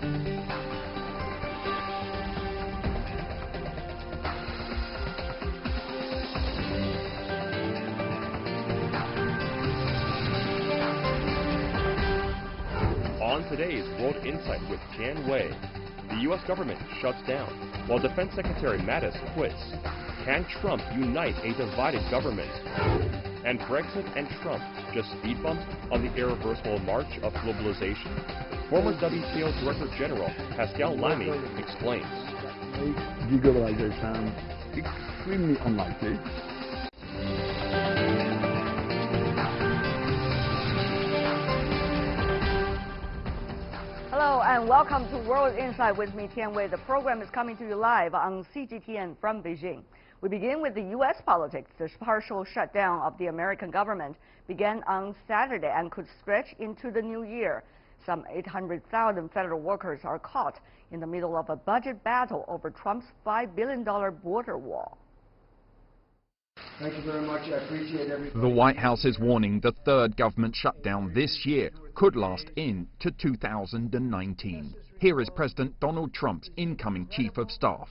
On today's World Insight with Tian Wei, the U.S. government shuts down while Defense Secretary Mattis quits. Can Trump unite a divided government? And Brexit and Trump, just speed bumps on the irreversible march of globalization? Former WTO Director General Pascal Lamy explains. Deglobalization extremely unlikely. Hello and welcome to World Insight with me, Tian Wei. The program is coming to you live on CGTN from Beijing. We begin with the U.S. politics. The partial shutdown of the American government began on Saturday and could stretch into the new year. Some 800,000 federal workers are caught in the middle of a budget battle over Trump's $5 billion border wall. Thank you very much. I appreciate everything. The White House is warning the third government shutdown this year could last into 2019. Here is President Donald Trump's incoming chief of staff.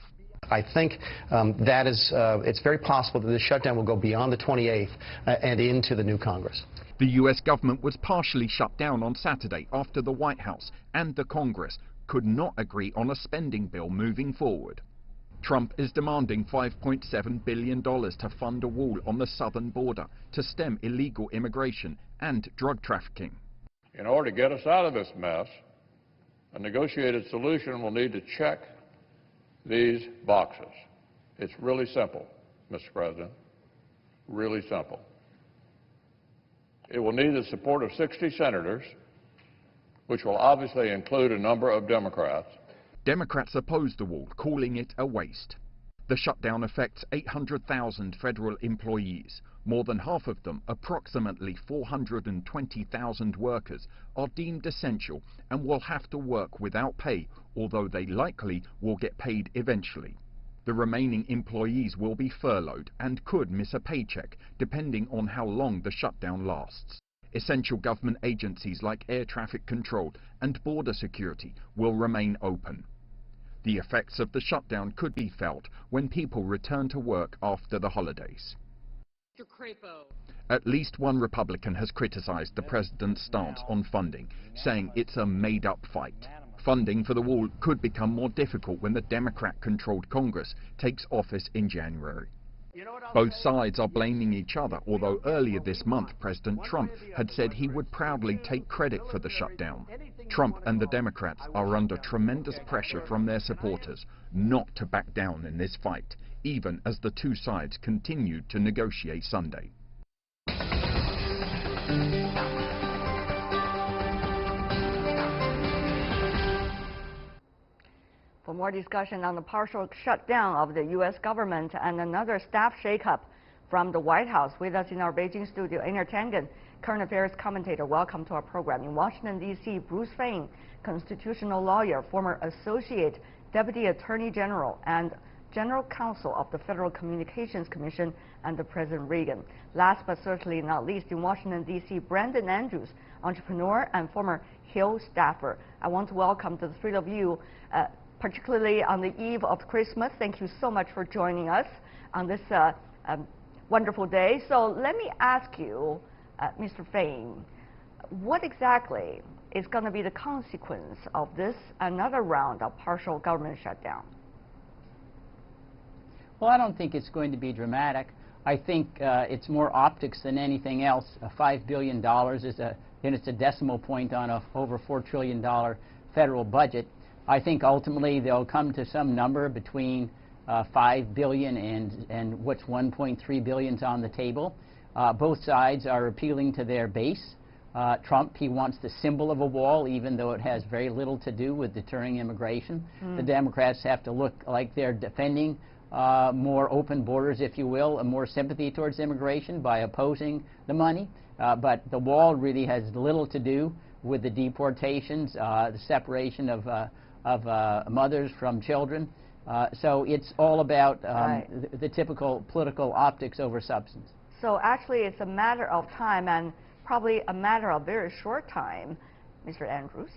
I think that is, it's very possible that the shutdown will go beyond the 28th and into the new Congress. The U.S. government was partially shut down on Saturday after the White House and the Congress could not agree on a spending bill moving forward. Trump is demanding $5.7 billion to fund a wall on the southern border to stem illegal immigration and drug trafficking. In order to get us out of this mess, a negotiated solution will need to check these boxes. It's really simple, Mr. President, really simple. It will need the support of 60 senators, which will obviously include a number of Democrats. Democrats oppose the wall, calling it a waste. The shutdown affects 800,000 federal employees. More than half of them, approximately 420,000 workers, are deemed essential and will have to work without pay, although they likely will get paid eventually. The remaining employees will be furloughed and could miss a paycheck, depending on how long the shutdown lasts. Essential government agencies like air traffic control and border security will remain open. The effects of the shutdown could be felt when people return to work after the holidays. At least one Republican has criticized the president's stance on funding, saying it's a made-up fight. Funding for the wall could become more difficult when the Democrat-controlled Congress takes office in January. Both sides are blaming each other, although earlier this month President Trump had said he would proudly take credit for the shutdown. Trump and the Democrats are under tremendous pressure from their supporters not to back down in this fight, even as the two sides continued to negotiate Sunday. For more discussion on the partial shutdown of the U.S. government and another staff shakeup from the White House, with us in our Beijing studio, Einar Tangen, current affairs commentator. Welcome to our program. In Washington, D.C., Bruce Fein, constitutional lawyer, former Associate Deputy Attorney General and General Counsel of the Federal Communications Commission under President Reagan. Last but certainly not least, in Washington, D.C., Brandon Andrews, entrepreneur and former Hill staffer. I want to welcome the three of you, particularly on the eve of Christmas. Thank you so much for joining us on this wonderful day. So let me ask you, Mr. Fein, what exactly is going to be the consequence of this another round of partial government shutdown? Well, I don't think it's going to be dramatic. I think it's more optics than anything else. $5 billion is it's a decimal point on a over $4 trillion federal budget. I think ultimately they'll come to some number between $5 billion and what's $1.3 billion on the table. Both sides are appealing to their base. Trump, he wants the symbol of a wall, even though it has very little to do with deterring immigration. The Democrats have to look like they're defending more open borders, if you will, and more sympathy towards immigration by opposing the money. But the wall really has little to do with the deportations, the separation of mothers from children. So it's all about the typical political optics over substance. So actually it's a matter of time, and probably a matter of very short time, Mr. Andrews.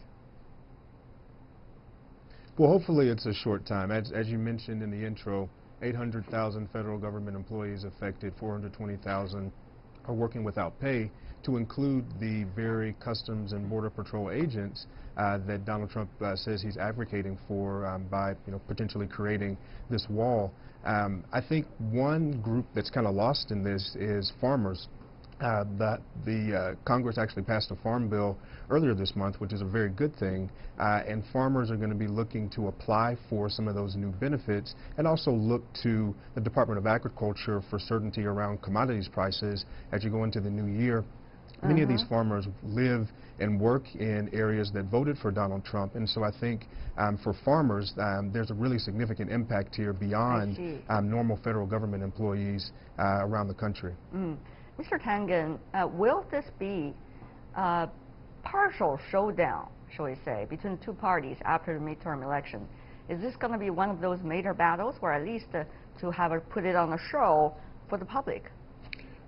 Well, hopefully it's a short time. As you mentioned in the intro, 800,000 federal government employees affected, 420,000 are working without pay, to include the very Customs and Border Patrol agents that Donald Trump says he's advocating for by potentially creating this wall. I think one group that's kind of lost in this is farmers. The Congress actually passed a farm bill earlier this month, which is a very good thing, and farmers are going to be looking to apply for some of those new benefits and also look to the Department of Agriculture for certainty around commodities prices as you go into the new year. Many of these farmers live and work in areas that voted for Donald Trump, and so I think for farmers there's a really significant impact here beyond normal federal government employees around the country. Mr. Tangen, will this be a partial showdown, shall we say, between two parties after the midterm election? Is this going to be one of those major battles, or at least to have put it on a show for the public?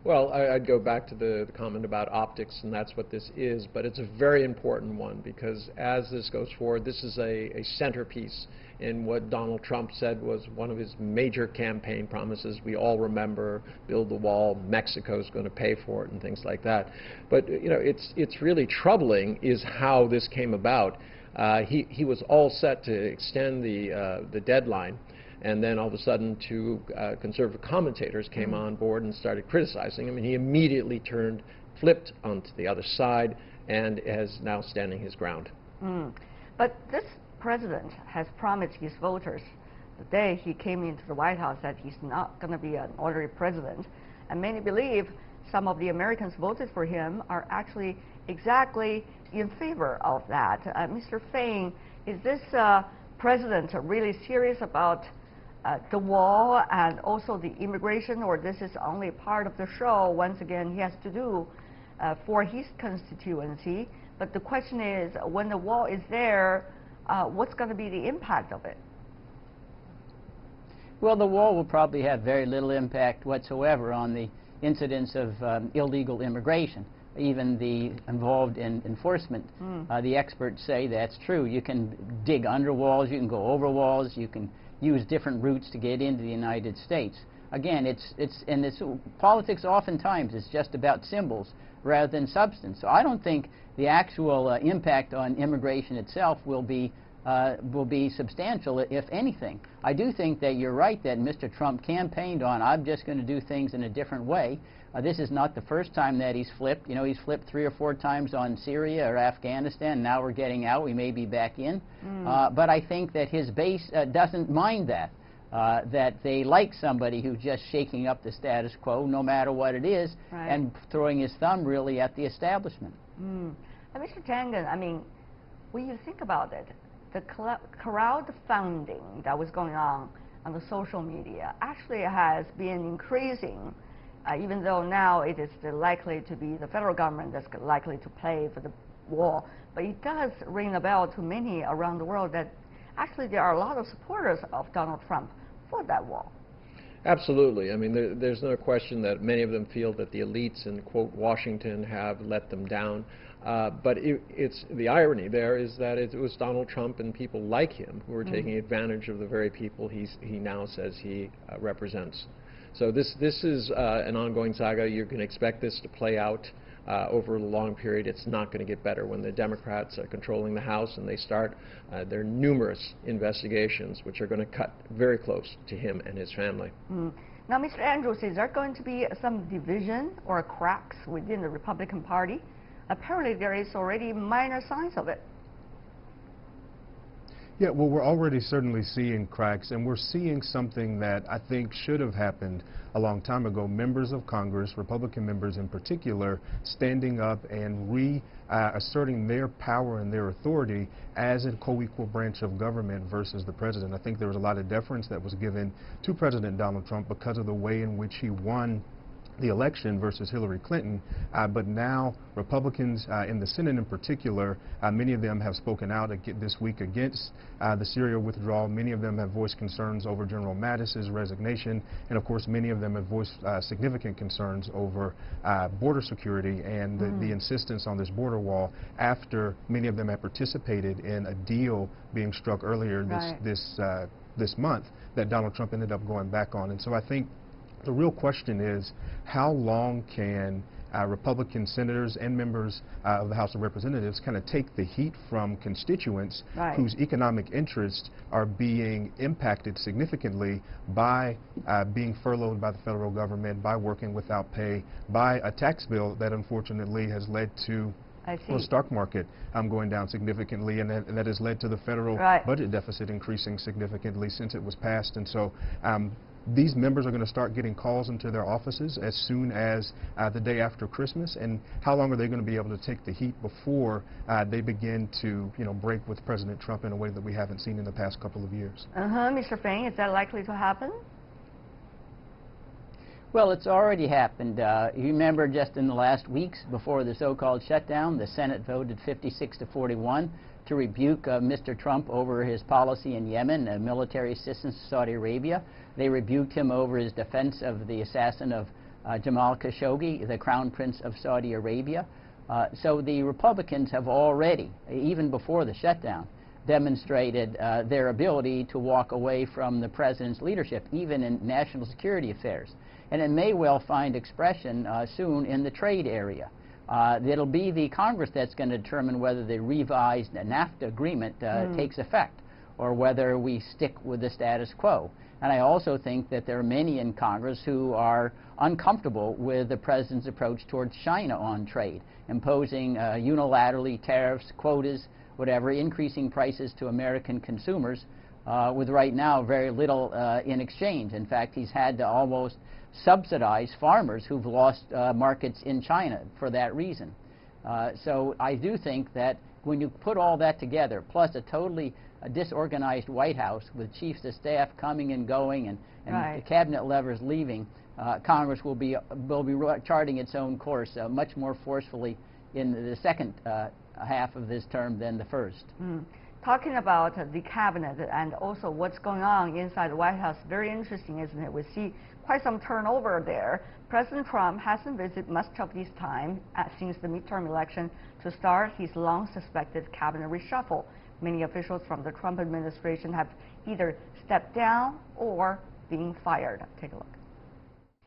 Well, I'd go back to the comment about optics, and that's what this is, but it's a very important one because as this goes forward, this is a centerpiece in what Donald Trump said was one of his major campaign promises. We all remember, build the wall, Mexico's going to pay for it, and things like that. But it's really troubling is how this came about. He was all set to extend the deadline, and then all of a sudden two conservative commentators came on board and started criticizing him, and he immediately flipped onto the other side and is now standing his ground. But this president has promised his voters the day he came into the White House that he's not going to be an ordinary president, and many believe some of the Americans voted for him are actually exactly in favor of that. Mr. Fain, is this president really serious about the wall and also the immigration, or this is only part of the show? Once again, he has to do for his constituency, but the question is, when the wall is there, what's going to be the impact of it? Well, the wall will probably have very little impact whatsoever on the incidence of illegal immigration, even the involved in enforcement. The experts say that's true. You can dig under walls, you can go over walls, you can use different routes to get into the United States. Again, politics oftentimes is just about symbols rather than substance. So I don't think the actual impact on immigration itself will be substantial, if anything. I do think that you're right that Mr. Trump campaigned on, I'm just going to do things in a different way. This is not the first time that he's flipped. He's flipped 3 or 4 times on Syria or Afghanistan. Now we're getting out. We may be back in. But I think that his base doesn't mind that. That they like somebody who's just shaking up the status quo, no matter what it is, and throwing his thumb really at the establishment. Mr. Tangen, I mean, when you think about it, the crowdfunding that was going on the social media actually has been increasing, even though now it is likely to be the federal government that's likely to pay for the wall. But it does ring a bell to many around the world that actually there are a lot of supporters of Donald Trump for that wall. Absolutely. I mean, there's no question that many of them feel that the elites in, quote, Washington have let them down. But it's the irony there is that it was Donald Trump and people like him who are taking advantage of the very people he now says he represents. So this is an ongoing saga. You can expect this to play out over a long period. It's not going to get better when the Democrats are controlling the House and they start their numerous investigations which are going to cut very close to him and his family. Now, Mr. Andrews, is there going to be some division or cracks within the Republican Party? Apparently there is already minor signs of it. Yeah, well, we're already certainly seeing cracks, and we're seeing something that I think should have happened a long time ago. Members of Congress, Republican members in particular, standing up and asserting their power and their authority as a co-equal branch of government versus the president. I think there was a lot of deference that was given to President Donald Trump because of the way in which he won the election versus Hillary Clinton, but now Republicans in the Senate in particular, many of them have spoken out this week against the Syria withdrawal. Many of them have voiced concerns over General Mattis's resignation, and of course many of them have voiced significant concerns over border security and the insistence on this border wall after many of them have participated in a deal being struck earlier this month that Donald Trump ended up going back on. And so I think the real question is, how long can Republican senators and members of the House of Representatives kind of take the heat from constituents whose economic interests are being impacted significantly by being furloughed by the federal government, by working without pay, by a tax bill that unfortunately has led to the stock market going down significantly, and that has led to the federal budget deficit increasing significantly since it was passed. And so these members are going to start getting calls into their offices as soon as the day after Christmas. And how long are they going to be able to take the heat before they begin to, break with President Trump in a way that we haven't seen in the past couple of years? Mr. Fain, is that likely to happen? Well, it's already happened. You remember just in the last weeks before the so-called shutdown, the Senate voted 56-41 to rebuke Mr. Trump over his policy in Yemen, military assistance to Saudi Arabia. They rebuked him over his defense of the assassin of Jamal Khashoggi, the Crown Prince of Saudi Arabia. So the Republicans have already, even before the shutdown, demonstrated their ability to walk away from the president's leadership, even in national security affairs. And it may well find expression soon in the trade area. It'll be the Congress that's going to determine whether the revised NAFTA agreement takes effect, or whether we stick with the status quo. And I also think that there are many in Congress who are uncomfortable with the president's approach towards China on trade, imposing unilaterally tariffs, quotas, whatever, increasing prices to American consumers with right now very little in exchange. In fact, he's had to almost subsidize farmers who've lost markets in China for that reason. So I do think that when you put all that together, plus a totally disorganized White House with chiefs of staff coming and going and the cabinet levers leaving, Congress will be charting its own course much more forcefully in the second half of this term than the first. Talking about the cabinet and also what's going on inside the White House, very interesting, isn't it? We see quite some turnover there. President Trump hasn't visited much of this time since the midterm election to start his long-suspected cabinet reshuffle. Many officials from the Trump administration have either stepped down or being fired. Take a look.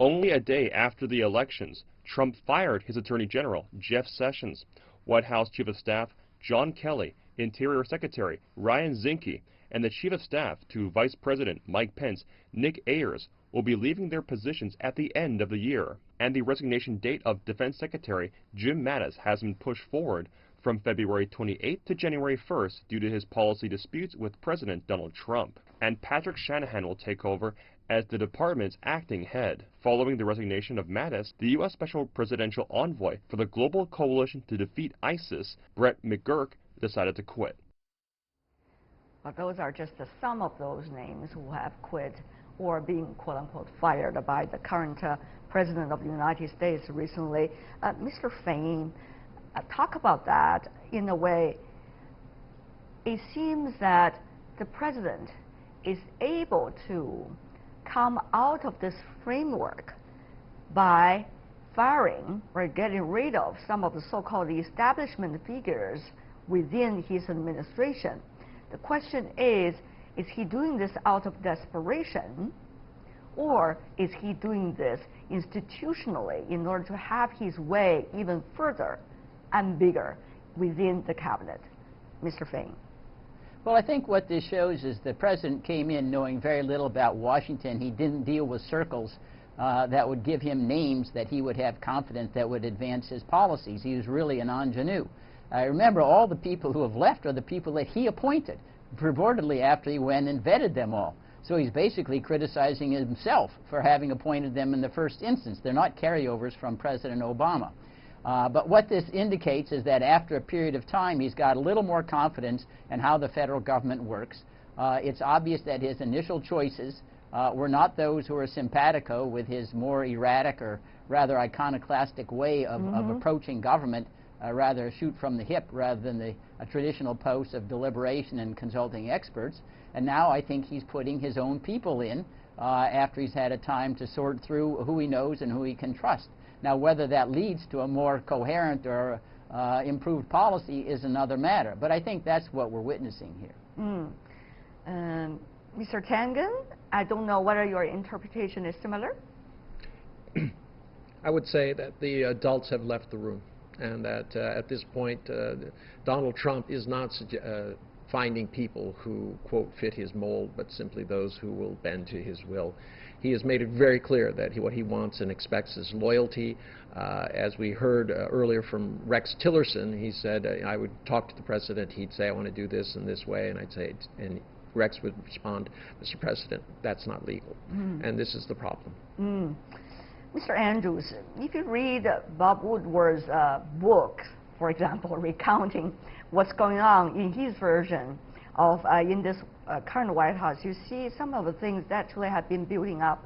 Only a day after the elections, Trump fired his Attorney General, Jeff Sessions, White House Chief of Staff John Kelly, Interior Secretary Ryan Zinke, and the Chief of Staff to Vice President Mike Pence, Nick Ayers, will be leaving their positions at the end of the year. And the resignation date of Defense Secretary Jim Mattis has been pushed forward from February 28th to January 1st due to his policy disputes with President Donald Trump. And Patrick Shanahan will take over as the department's acting head. Following the resignation of Mattis, the U.S. Special Presidential Envoy for the Global Coalition to Defeat ISIS, Brett McGurk, decided to quit. But those are just some of those names who have quit or being quote-unquote fired by the current President of the United States recently. Mr. Fain, talk about that in a way. It seems that the President is able to come out of this framework by firing or getting rid of some of the so-called establishment figures within his administration. The question is he doing this out of desperation, or is he doing this institutionally in order to have his way even further and bigger within the cabinet? Mr. Fain. Well, I think what this shows is the president came in knowing very little about Washington. He didn't deal with circles that would give him names that he would have confidence that would advance his policies. He was really an ingenue. Remember, all the people who have left are the people that he appointed, purportedly after he went and vetted them all. So he's basically criticizing himself for having appointed them in the first instance. They're not carryovers from President Obama. But what this indicates is that after a period of time, he's got a little more confidence in how the federal government works. It's obvious that his initial choices were not those who were simpatico with his more erratic or rather iconoclastic way of approaching government, rather shoot from the hip rather than a traditional post of deliberation and consulting experts. And now I think he's putting his own people in after he's had a time to sort through who he knows and who he can trust. Now, whether that leads to a more coherent or improved policy is another matter. But I think that's what we're witnessing here. Mr. Tangen, I don't know whether your interpretation is similar. I would say that the adults have left the room, and that at this point Donald Trump is not finding people who, quote, fit his mold, but simply those who will bend to his will. He has made it very clear that what he wants and expects is loyalty. As we heard earlier from Rex Tillerson, he said, I would talk to the president, he'd say, I want to do this in this way, and I'd say, and Rex would respond, Mr. President, that's not legal. And this is the problem. Mr. Andrews, if you read Bob Woodward's book, for example, recounting what's going on in his version of in this current White House, you see some of the things that actually have been building up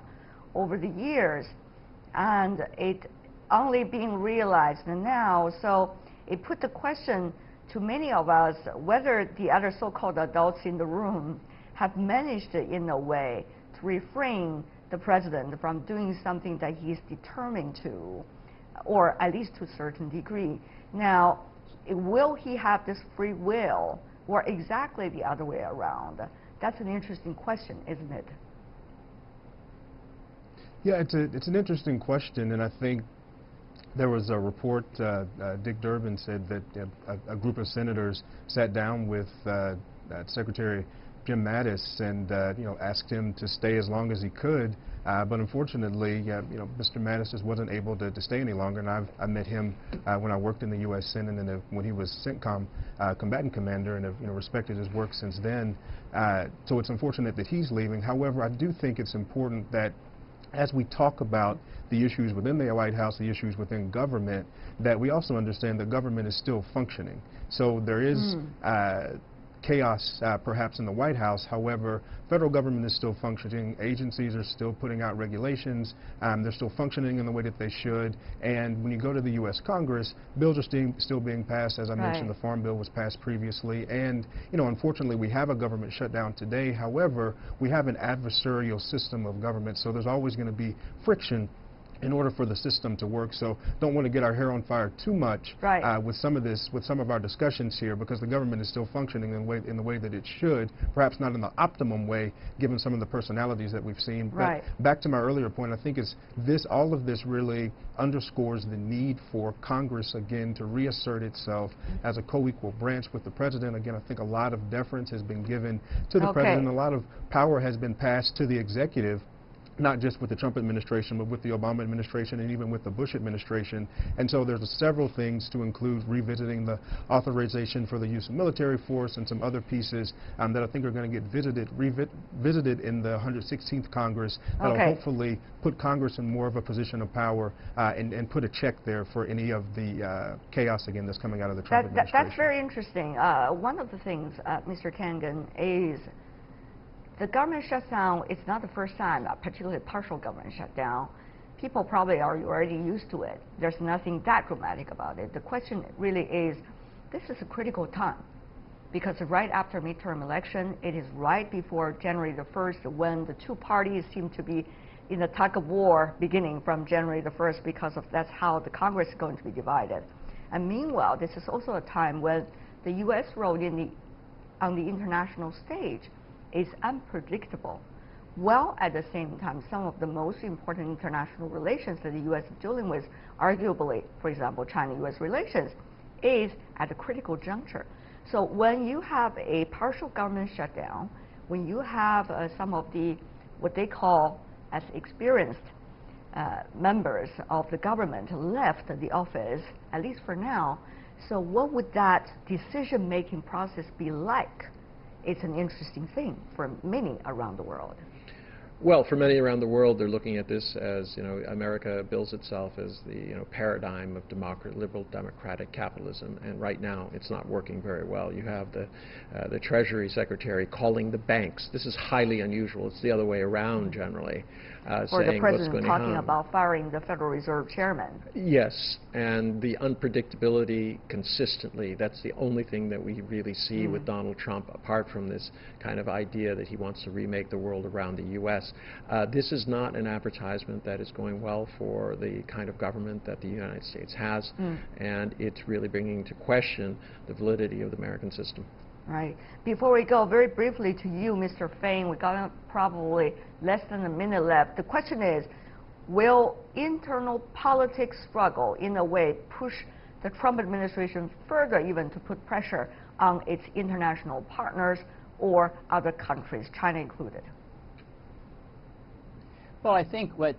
over the years, and it only being realized now. So it put the question to many of us whether the other so-called adults in the room have managed in a way to refrain the president from doing something that he's determined to, or at least to a certain degree. Now, will he have this free will, or exactly the other way around? That's an interesting question, isn't it? Yeah, it's an interesting question, and I think there was a report, Dick Durbin said that a group of senators sat down with Secretary Jim Mattis and asked him to stay as long as he could, but unfortunately, Mr. Mattis just wasn't able to stay any longer. And I met him when I worked in the U.S. Senate, and when he was CENTCOM combatant commander, and have respected his work since then. So it's unfortunate that he's leaving. However, I do think it's important that as we talk about the issues within the White House, the issues within government, that we also understand that government is still functioning. So there is chaos perhaps in the White House. However, federal government is still functioning. Agencies are still putting out regulations. They're still functioning in the way that they should. And when you go to the U.S. Congress, bills are still being passed. As I mentioned, the Farm Bill was passed previously. And, unfortunately, we have a government shutdown today. However, we have an adversarial system of government, so there's always going to be friction in order for the system to work. So don't want to get our hair on fire too much with some of our discussions here, because the government is still functioning in the way that it should, perhaps not in the optimum way given some of the personalities that we've seen. But back to my earlier point, I think all of this really underscores the need for Congress again to reassert itself as a co-equal branch with the president. Again, I think a lot of deference has been given to the president. A lot of power has been passed to the executive, not just with the Trump administration, but with the Obama administration and even with the Bush administration. And so there's several things, to include revisiting the authorization for the use of military force and some other pieces that I think are going to get revisited in the 116th Congress that will hopefully put Congress in more of a position of power and put a check there for any of the chaos again that's coming out of the Trump administration. That's very interesting. One of the things, Mr. Tangen, is the government shutdown. It's not the first time, particularly partial government shutdown. People probably are already used to it. There's nothing that dramatic about it. The question really is, this is a critical time, because right after midterm election, it is right before January the 1st, when the two parties seem to be in a tug of war beginning from January the 1st, because that's how the Congress is going to be divided. And meanwhile, this is also a time when the U.S. role on the international stage is unpredictable, while at the same time some of the most important international relations that the U.S. is dealing with, arguably, for example, China-U.S. relations, is at a critical juncture. So when you have a partial government shutdown, when you have some of what they call as experienced members of the government left the office, at least for now, so what would that decision-making process be like? It's an interesting thing for many around the world. Well, for many around the world, they're looking at this as, America bills itself as the, paradigm of liberal democratic capitalism, and right now it's not working very well. You have the Treasury Secretary calling the banks. This is highly unusual. It's the other way around generally. Or the saying president what's going talking to happen. about firing the Federal Reserve Chairman. Yes, and the unpredictability consistently, that's the only thing that we really see with Donald Trump, apart from this kind of idea that he wants to remake the world around the U.S. This is not an advertisement that is going well for the kind of government that the United States has, and it's really bringing into question the validity of the American system. Right. Before we go, very briefly to you, Mr. Fain, we got probably less than a minute left. The question is, will internal politics struggle in a way push the Trump administration further even to put pressure on its international partners or other countries, China included? Well, I think what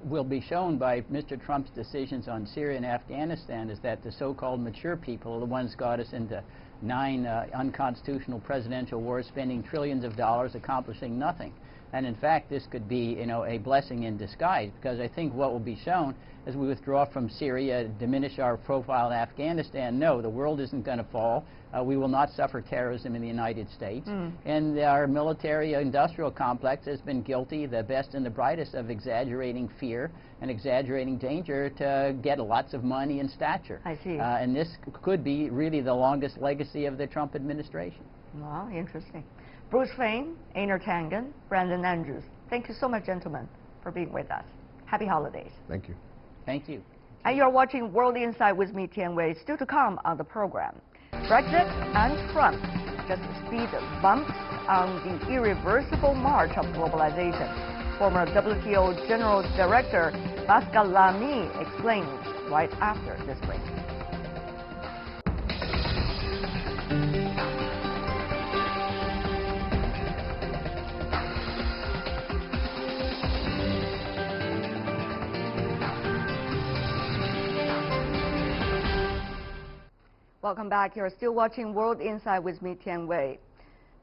will be shown by Mr. Trump's decisions on Syria and Afghanistan is that the so-called mature people are the ones got us into 9 unconstitutional presidential wars, spending trillions of dollars, accomplishing nothing. And in fact, this could be, a blessing in disguise, because I think what will be shown as we withdraw from Syria, diminish our profile in Afghanistan, no, the world isn't going to fall. We will not suffer terrorism in the United States. And our military-industrial complex has been guilty, the best and the brightest, of exaggerating fear and exaggerating danger to get lots of money and stature. I see. And this could be really the longest legacy of the Trump administration. Wow, interesting. Bruce Fain, Einar Tangen, Brandon Andrews, thank you so much, gentlemen, for being with us. Happy holidays. Thank you. Thank you. And you're watching World Insight with me, Tian Wei. Still to come on the program. Brexit and Trump, just speed bumps on the irreversible march of globalization. Former WTO General Director Pascal Lamy explains right after this break. Welcome back. You're still watching World Insight with me, Tian Wei.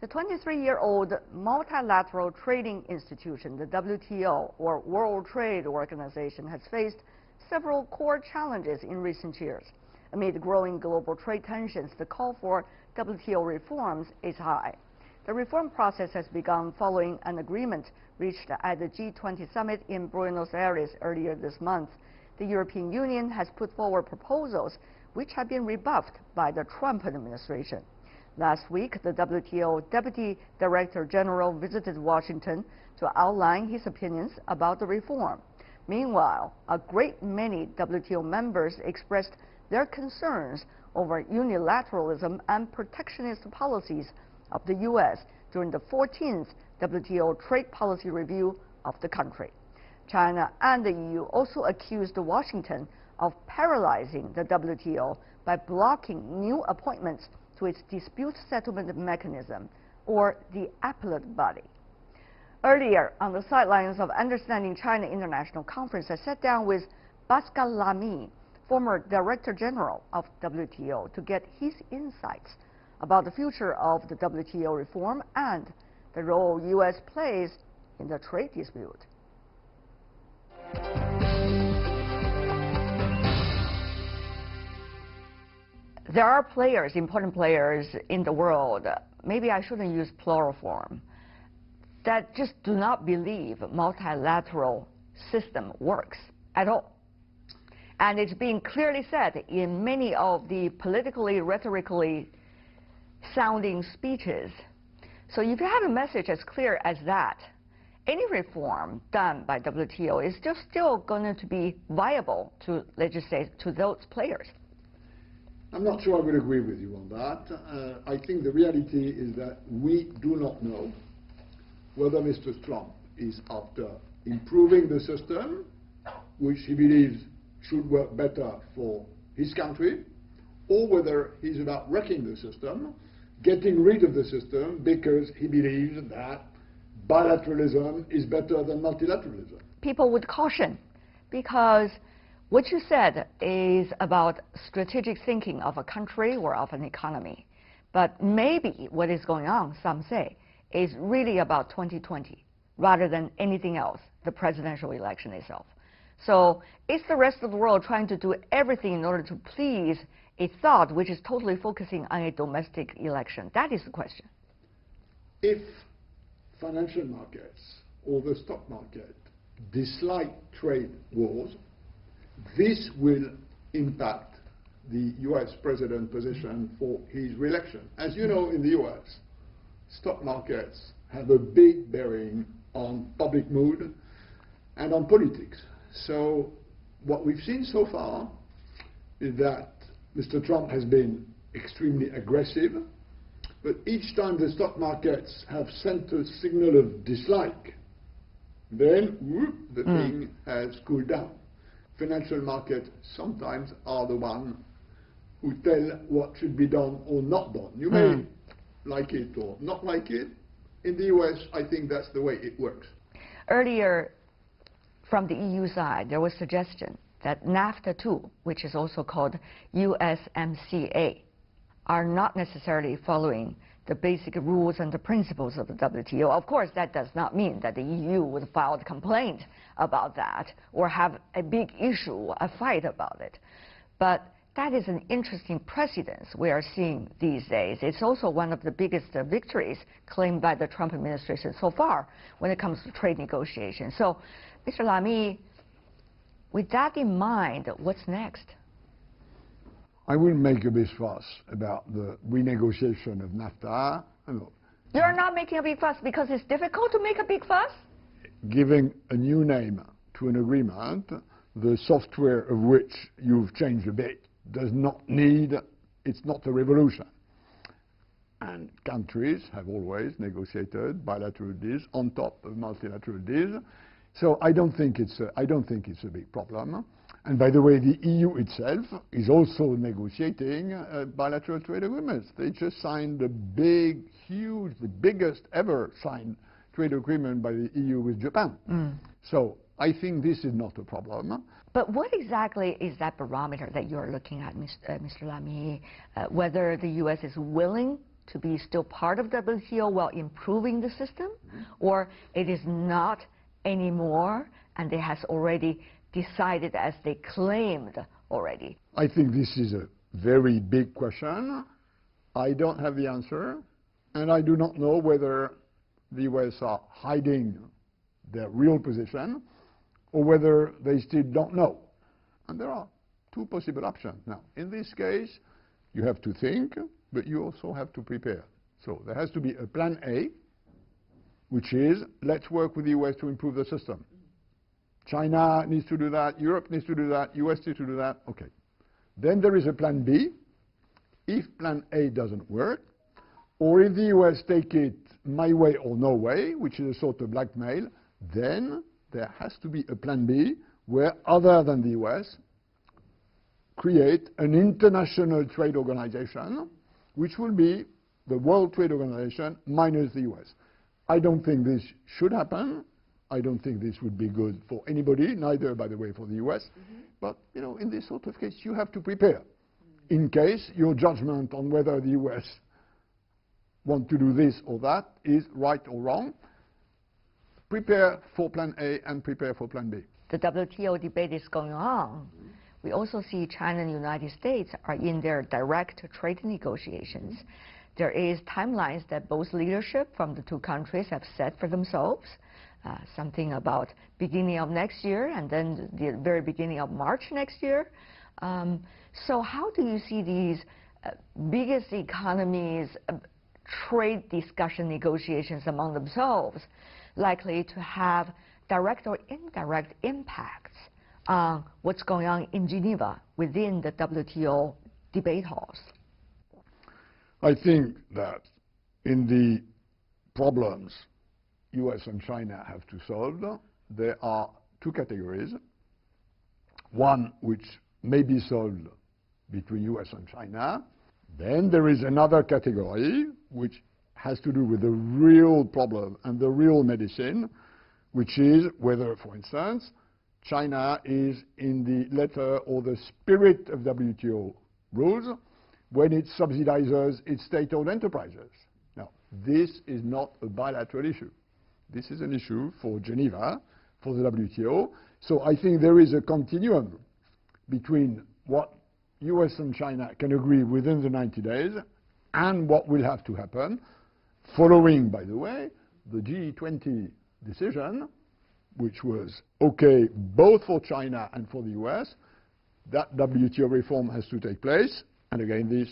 The 23-year-old multilateral trading institution, the WTO, or World Trade Organization, has faced several core challenges in recent years. Amid growing global trade tensions, the call for WTO reforms is high. The reform process has begun following an agreement reached at the G20 summit in Buenos Aires earlier this month. The European Union has put forward proposals which have been rebuffed by the Trump administration. Last week, the WTO Deputy Director General visited Washington to outline his opinions about the reform. Meanwhile, a great many WTO members expressed their concerns over unilateralism and protectionist policies of the U.S. during the 14th WTO Trade Policy Review of the country. China and the EU also accused Washington of paralyzing the WTO by blocking new appointments to its dispute settlement mechanism, or the appellate body. Earlier, on the sidelines of Understanding China International Conference, I sat down with Pascal Lamy, former Director General of WTO, to get his insights about the future of the WTO reform and the role U.S. plays in the trade dispute. There are players, important players in the world, maybe I shouldn't use plural form, that just do not believe multilateral system works at all. And it's being clearly said in many of the politically, rhetorically sounding speeches. So if you have a message as clear as that, any reform done by WTO is just still going to be viable to legislate to those players. I'm not sure I would agree with you on that. I think the reality is that we do not know whether Mr. Trump is after improving the system, which he believes should work better for his country, or whether he's about wrecking the system, getting rid of the system because he believes that bilateralism is better than multilateralism. People would caution, because what you said is about strategic thinking of a country or of an economy. But maybe what is going on, some say, is really about 2020, rather than anything else, the presidential election itself. So is the rest of the world trying to do everything in order to please a thought which is totally focusing on a domestic election? That is the question. If financial markets or the stock market dislike trade wars, this will impact the U.S. president position for his re-election. As you know, in the U.S., stock markets have a big bearing on public mood and on politics. So what we've seen so far is that Mr. Trump has been extremely aggressive, but each time the stock markets have sent a signal of dislike, then whoop, the thing has cooled down. Financial markets sometimes are the ones who tell what should be done or not done. You may like it or not like it. In the US, I think that's the way it works. Earlier, from the EU side, there was suggestion that NAFTA 2, which is also called USMCA, are not necessarily following the basic rules and the principles of the WTO. Of course, that does not mean that the EU would file a complaint about that or have a big issue, a fight about it. But that is an interesting precedence we are seeing these days. It's also one of the biggest victories claimed by the Trump administration so far when it comes to trade negotiations. So, Mr. Lamy, with that in mind, what's next? I will make a big fuss about the renegotiation of NAFTA. You're not making a big fuss because it's difficult to make a big fuss? Giving a new name to an agreement, the software of which you've changed a bit, does not need, it's not a revolution. And countries have always negotiated bilateral deals on top of multilateral deals. So I don't think it's a big problem. And by the way, the EU itself is also negotiating bilateral trade agreements. They just signed the big, huge, the biggest ever signed trade agreement by the EU with Japan. So I think this is not a problem. But what exactly is that barometer that you're looking at, Mr. Lamy? Whether the U.S. is willing to be still part of WTO while improving the system, or it is not anymore, and it has already decided as they claimed already? I think this is a very big question. I don't have the answer, and I do not know whether the U.S. are hiding their real position or whether they still don't know. And there are two possible options. Now, in this case, you have to think, but you also have to prepare. So there has to be a plan A, which is, let's work with the U.S. to improve the system. China needs to do that, Europe needs to do that, US needs to do that, okay. Then there is a plan B. If plan A doesn't work, or if the US take it my way or no way, which is a sort of blackmail, then there has to be a plan B where, other than the US, create an international trade organization, which will be the World Trade Organization minus the US. I don't think this should happen. I don't think this would be good for anybody, neither, by the way, for the US. But, you know, in this sort of case, you have to prepare. In case your judgment on whether the US want to do this or that is right or wrong, prepare for plan A and prepare for plan B. The WTO debate is going on. We also see China and the United States are in their direct trade negotiations. There is timelines that both leadership from the two countries have set for themselves. Something about beginning of next year and then the very beginning of March next year. So how do you see these biggest economies trade discussion negotiations among themselves likely to have direct or indirect impacts on what's going on in Geneva within the WTO debate halls? I think that in the problems US and China have to solve, there are two categories. One which may be solved between US and China. Then there is another category which has to do with the real problem and the real medicine, which is whether, for instance, China is in the letter or the spirit of WTO rules when it subsidizes its state-owned enterprises. Now, this is not a bilateral issue. This is an issue for Geneva, for the WTO. So I think there is a continuum between what US and China can agree within the 90 days and what will have to happen following, by the way, the G20 decision, which was okay both for China and for the US. That WTO reform has to take place. And again, this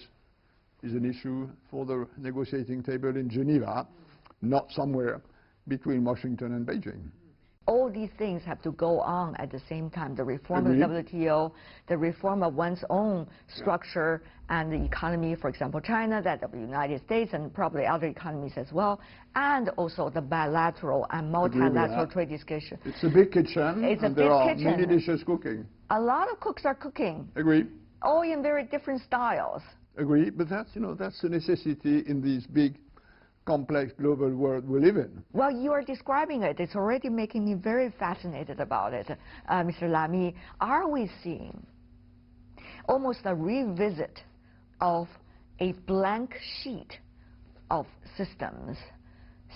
is an issue for the negotiating table in Geneva, not somewhere between Washington and Beijing. All these things have to go on at the same time. The reform of the WTO, the reform of one's own structure and the economy, for example, China, that of the United States, and probably other economies as well, and also the bilateral and multilateral trade discussion. It's a big kitchen, and there are many dishes cooking. A lot of cooks are cooking. Agree. All in very different styles. Agree, but that's, that's a necessity in this big, complex global world we live in. Well, you are describing it. It's already making me very fascinated about it. Mr. Lamy, are we seeing almost a revisit of a blank sheet of systems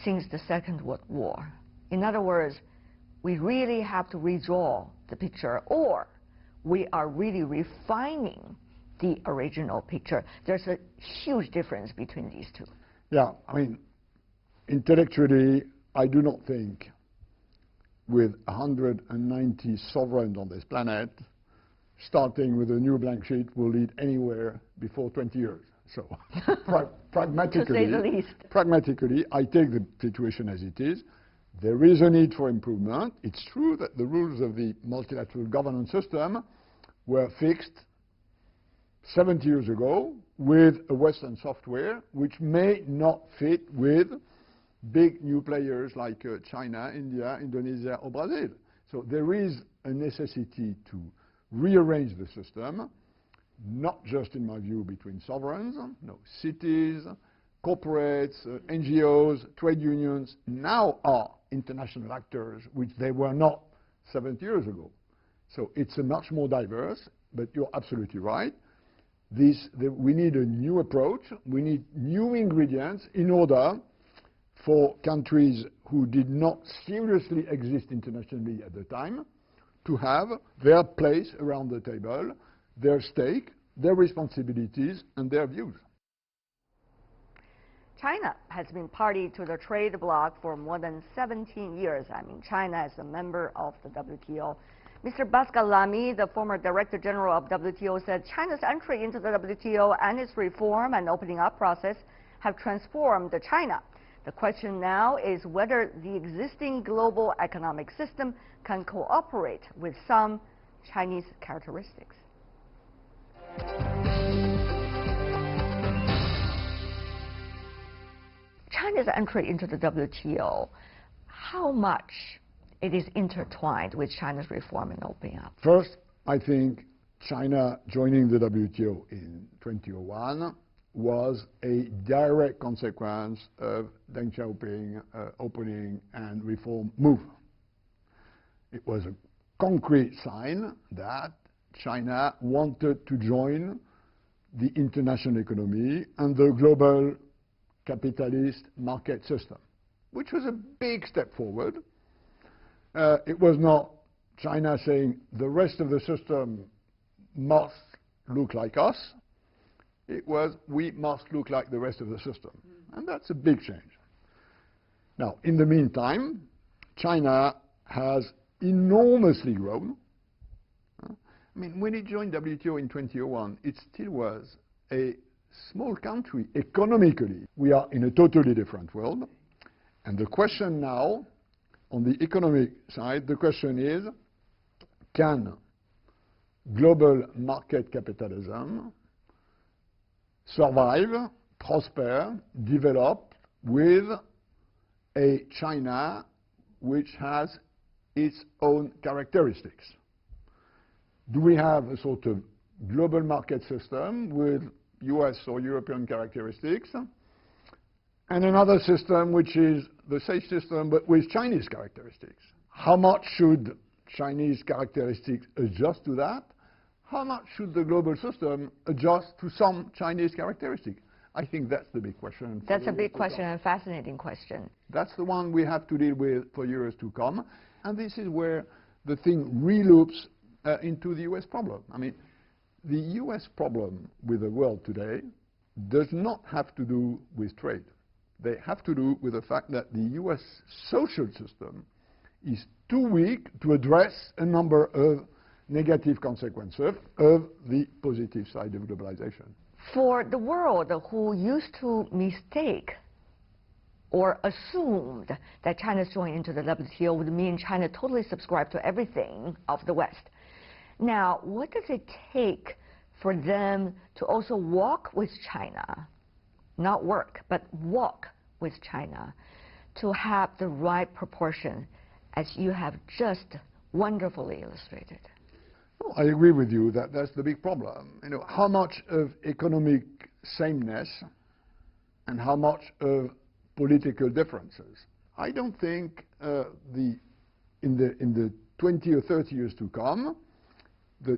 since the Second World War? In other words, we really have to redraw the picture, or we are really refining the original picture. There's a huge difference between these two. Yeah, I mean, intellectually, I do not think with 190 sovereigns on this planet, starting with a new blank sheet will lead anywhere before 20 years. So pragmatically, to say the least. Pragmatically, I take the situation as it is. There is a need for improvement. It's true that the rules of the multilateral governance system were fixed 70 years ago with a Western software which may not fit with big new players like China, India, Indonesia, or Brazil. So there is a necessity to rearrange the system, not just, in my view, between sovereigns, no, cities, corporates, NGOs, trade unions now are international actors, which they were not 70 years ago. So it's a much more diverse, but you're absolutely right. We need a new approach. We need new ingredients in order for countries who did not seriously exist internationally at the time to have their place around the table, their stake, their responsibilities, and their views. China has been party to the trade bloc for more than 17 years. I mean, China is a member of the WTO. Mr. Pascal Lamy, the former Director General of WTO, said China's entry into the WTO and its reform and opening up process have transformed China. The question now is whether the existing global economic system can cooperate with some Chinese characteristics. China's entry into the WTO, how much it is intertwined with China's reform and opening up? First, I think China joining the WTO in 2001 was a direct consequence of Deng Xiaoping opening and reform move. It was a concrete sign that China wanted to join the international economy and the global capitalist market system, which was a big step forward. It was not China saying the rest of the system must look like us. It was we must look like the rest of the system. And that's a big change. Now, in the meantime, China has enormously grown. I mean, when it joined WTO in 2001, it still was a small country economically. We are in a totally different world. And the question now, on the economic side, the question is, can global market capitalism survive, prosper, develop with a China which has its own characteristics? Do we have a sort of global market system with US or European characteristics, and another system which is the same system but with Chinese characteristics? How much should Chinese characteristics adjust to that? How much should the global system adjust to some Chinese characteristics? I think that's the big question. That's a big question and a fascinating question. That's the one we have to deal with for years to come. And this is where the thing reloops into the U.S. problem. I mean, the U.S. problem with the world today does not have to do with trade. They have to do with the fact that the U.S. social system is too weak to address a number of negative consequences of the positive side of globalization. For the world who used to mistake or assumed that China's joining into the WTO would mean China totally subscribed to everything of the West. Now, what does it take for them to also walk with China, not work, but walk with China, to have the right proportion, as you have just wonderfully illustrated? Well, I agree with you that that's the big problem. You know, how much of economic sameness and how much of political differences? I don't think in the 20 or 30 years to come, the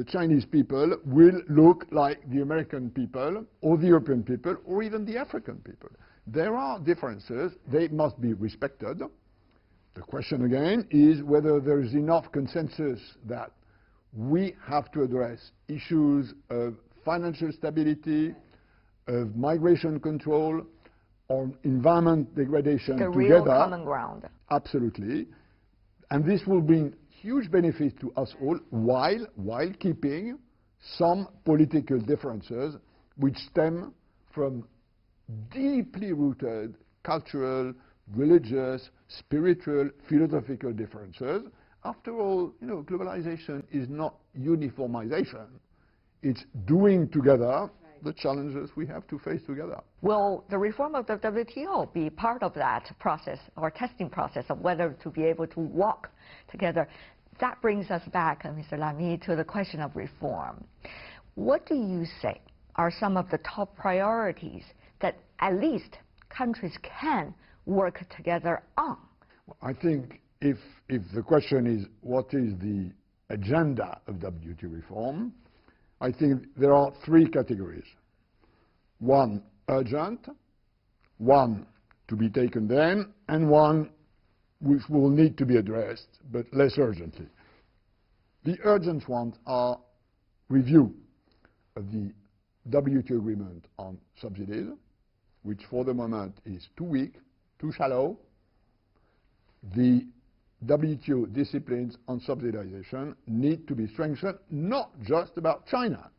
Chinese people will look like the American people or the European people or even the African people. There are differences. They must be respected. The question again is whether there is enough consensus that we have to address issues of financial stability, of migration control, or environment degradation together. The real common ground. Absolutely. And this will bring huge benefit to us all while keeping some political differences which stem from deeply rooted cultural, religious, spiritual, philosophical differences. After all, you know, globalization is not uniformization. It's doing together the challenges we have to face together. Will the reform of the WTO be part of that process or testing process of whether to be able to walk together? That brings us back, Mr. Lamy, to the question of reform. What do you say are some of the top priorities that at least countries can work together on? I think if the question is what is the agenda of WTO reform, I think there are three categories. One urgent, one to be taken then, and one which will need to be addressed, but less urgently. The urgent ones are review of the WTO agreement on subsidies, which for the moment is too weak, too shallow. The WTO disciplines on subsidization need to be strengthened, not just about China,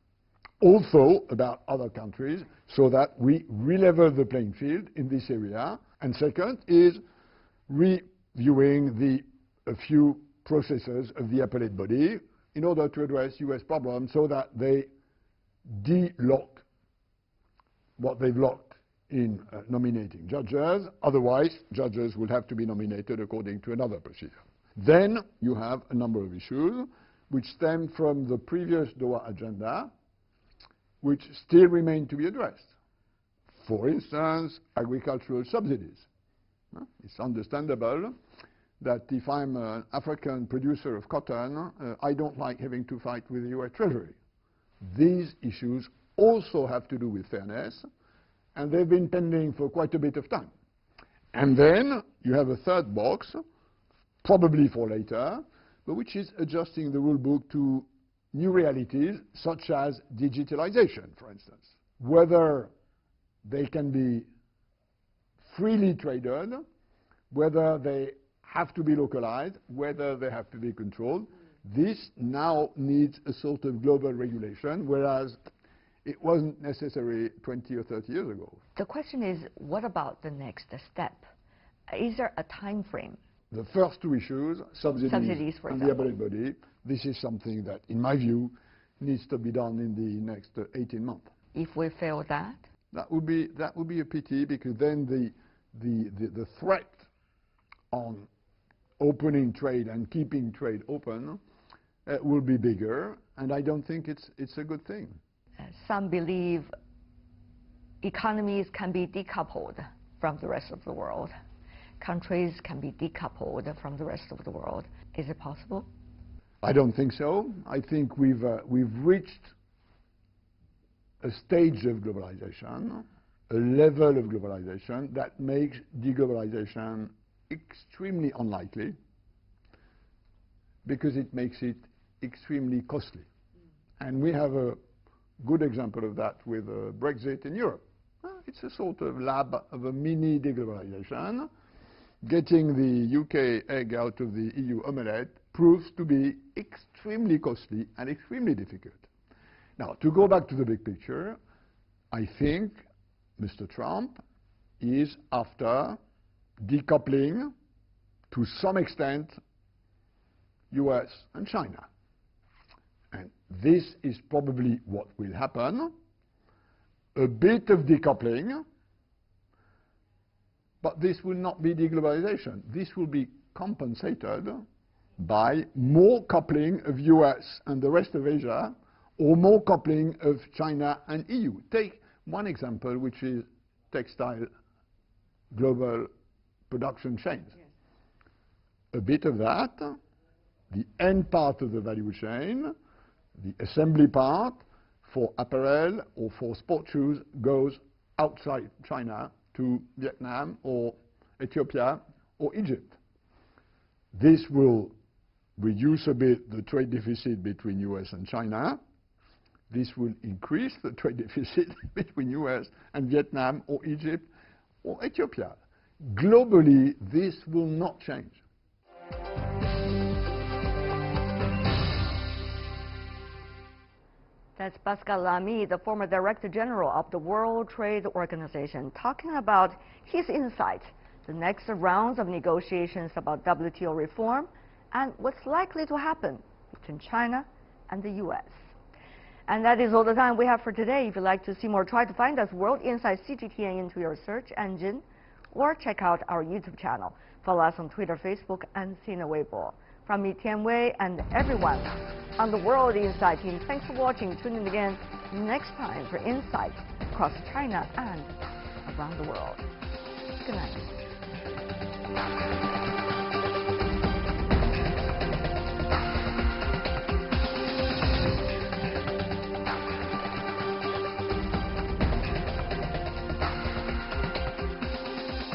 also about other countries, so that we re-level the playing field in this area. And second is reviewing a few processes of the appellate body in order to address U.S. problems so that they de-lock what they've locked in nominating judges. Otherwise, judges will have to be nominated according to another procedure. Then you have a number of issues which stem from the previous Doha agenda, which still remain to be addressed. For instance, agricultural subsidies. It's understandable that if I'm an African producer of cotton, I don't like having to fight with the U.S. Treasury. These issues also have to do with fairness, and they've been pending for quite a bit of time. And then you have a third box, probably for later, but which is adjusting the rule book to new realities, such as digitalization, for instance. Whether they can be freely traded, whether they have to be localized, whether they have to be controlled. This now needs a sort of global regulation, whereas it wasn't necessary 20 or 30 years ago. The question is, what about the next step? Is there a time frame? The first two issues, subsidies for and the appellate body, this is something that, in my view, needs to be done in the next 18 months. If we fail that? That would be a pity, because then the threat on opening trade and keeping trade open will be bigger, and I don't think it's a good thing. Some believe economies can be decoupled from the rest of the world. Countries can be decoupled from the rest of the world. Is it possible? I don't think so. I think we've reached a stage of globalization, a level of globalization that makes deglobalization extremely unlikely because it makes it extremely costly. And we have a good example of that with Brexit in Europe. It's a sort of lab of a mini deglobalization. Getting the UK egg out of the EU omelette proves to be extremely costly and extremely difficult. Now, to go back to the big picture, I think Mr. Trump is after decoupling, to some extent, US and China. And this is probably what will happen. A bit of decoupling, but this will not be deglobalization. This will be compensated by more coupling of US and the rest of Asia, or more coupling of China and EU. Take one example, which is textile global production chains. Yes. A bit of that, the end part of the value chain, the assembly part for apparel or for sport shoes goes outside China to Vietnam or Ethiopia or Egypt. This will reduce a bit the trade deficit between US and China. This will increase the trade deficit between US and Vietnam or Egypt or Ethiopia. Globally, this will not change. That's Pascal Lamy, the former Director General of the World Trade Organization, talking about his insights, the next rounds of negotiations about WTO reform, and what's likely to happen between China and the U.S. And that is all the time we have for today. If you'd like to see more, try to find us World Insight CGTN into your search engine, or check out our YouTube channel. Follow us on Twitter, Facebook, and Sina Weibo. From me, Tian Wei, and everyone on the World Insight team, thanks for watching. Tune in again next time for insights across China and around the world. Good night.